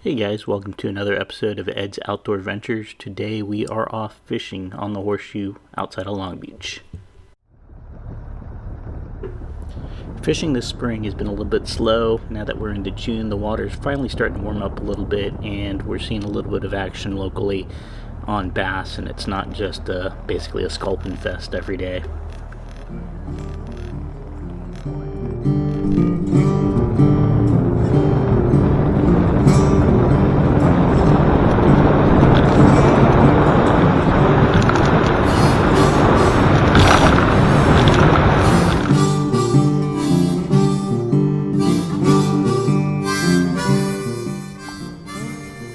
Hey guys, welcome to another episode of Ed's Outdoor Ventures. Today we are off fishing on the Horseshoe outside of Long Beach. Fishing this spring has been a little bit slow. Now that we're into June, the water's finally starting to warm up a little bit and we're seeing a little bit of action locally on bass, and it's not just basically a Sculpin fest every day.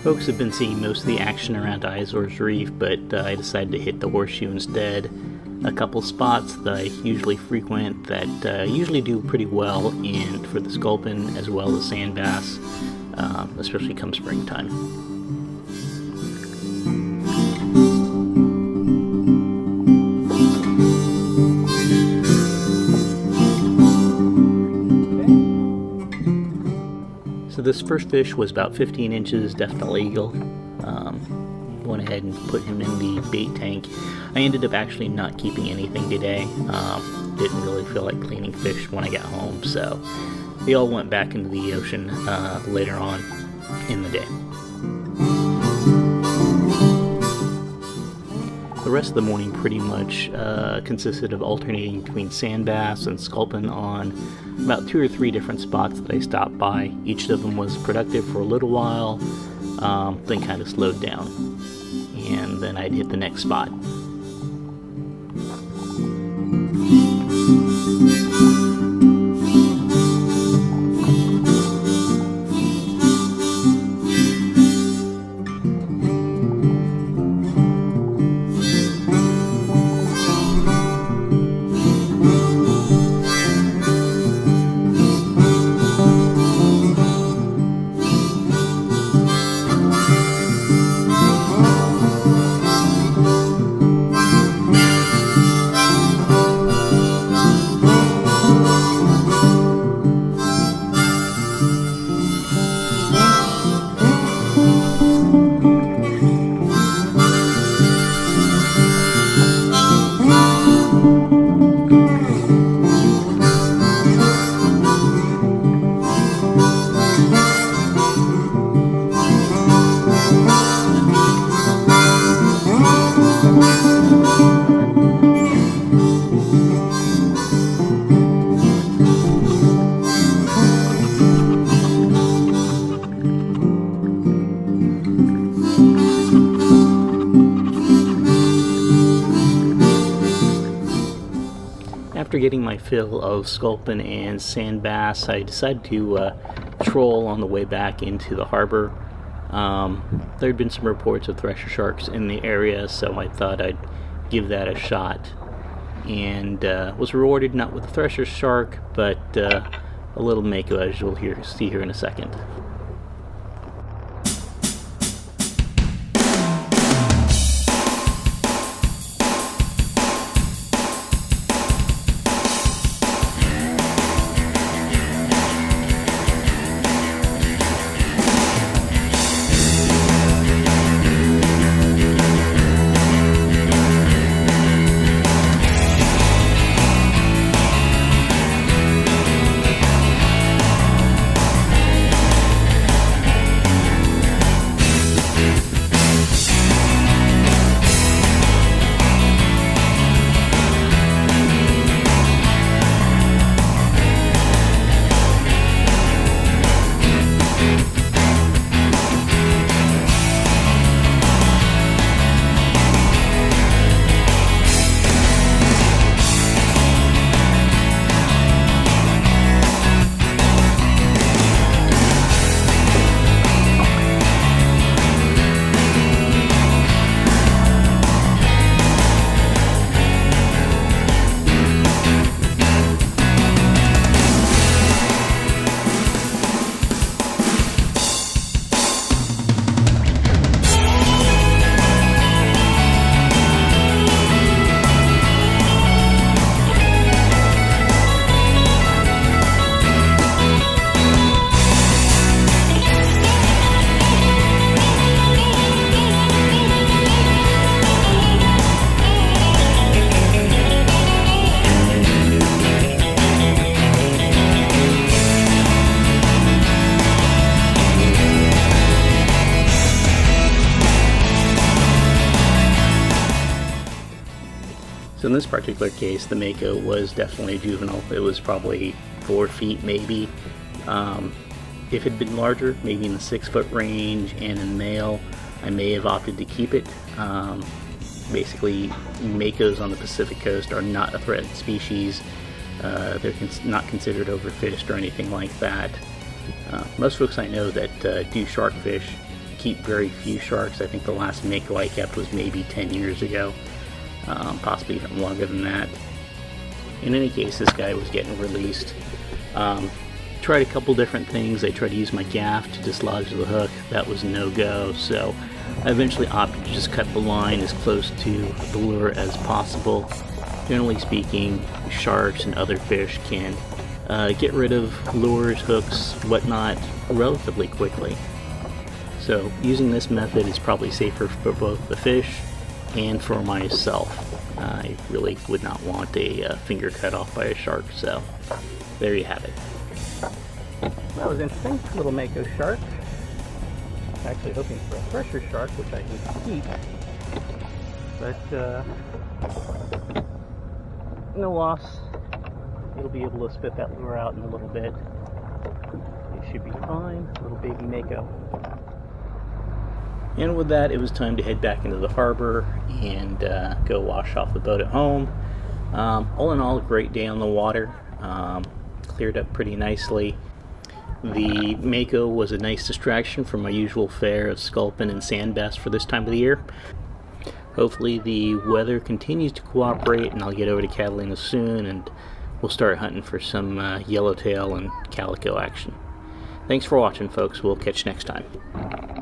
Folks have been seeing most of the action around Izor's Reef, but I decided to hit the Horseshoe instead. A couple spots that I usually frequent that usually do pretty well for the Sculpin as well as sand bass, especially come springtime. So this first fish was about 15 inches, definitely eagle. Went ahead and put him in the bait tank. I ended up actually not keeping anything today. Didn't really feel like cleaning fish when I got home, so they all went back into the ocean later on in the day. The rest of the morning pretty much consisted of alternating between sand bass and Sculpin on about 2 or 3 different spots that I stopped by. Each of them was productive for a little while, then kind of slowed down, and then I'd hit the next spot. After getting my fill of Sculpin and sand bass, I decided to troll on the way back into the harbor. There had been some reports of thresher sharks in the area, so I thought I'd give that a shot, and was rewarded not with a thresher shark, but a little Mako, as you'll see here in a second. in this particular case, the Mako was definitely a juvenile. It was probably 4 feet maybe. If it had been larger, maybe in the 6-foot range and in male, I may have opted to keep it. Basically, Makos on the Pacific coast are not a threatened species. They're not considered overfished or anything like that. Most folks I know that do shark fish keep very few sharks. I think the last Mako I kept was maybe 10 years ago, possibly even longer than that. In any case, this guy was getting released. Tried a couple different things. I tried to use my gaff to dislodge the hook. That was no-go, so I eventually opted to just cut the line as close to the lure as possible. Generally speaking, sharks and other fish can get rid of lures, hooks, whatnot relatively quickly. So using this method is probably safer for both the fish and for myself. I really would not want a finger cut off by a shark, so there you have it. That was interesting. Little Mako shark. Actually hoping for a fresher shark, which I can keep. But no loss. It'll be able to spit that lure out in a little bit. It should be fine. Little baby Mako. And with that, it was time to head back into the harbor and go wash off the boat at home. All in all, a great day on the water. Cleared up pretty nicely. The Mako was a nice distraction from my usual fare of Sculpin and Sand Bass for this time of the year. Hopefully the weather continues to cooperate and I'll get over to Catalina soon and we'll start hunting for some yellowtail and calico action. Thanks for watching, folks. We'll catch you next time.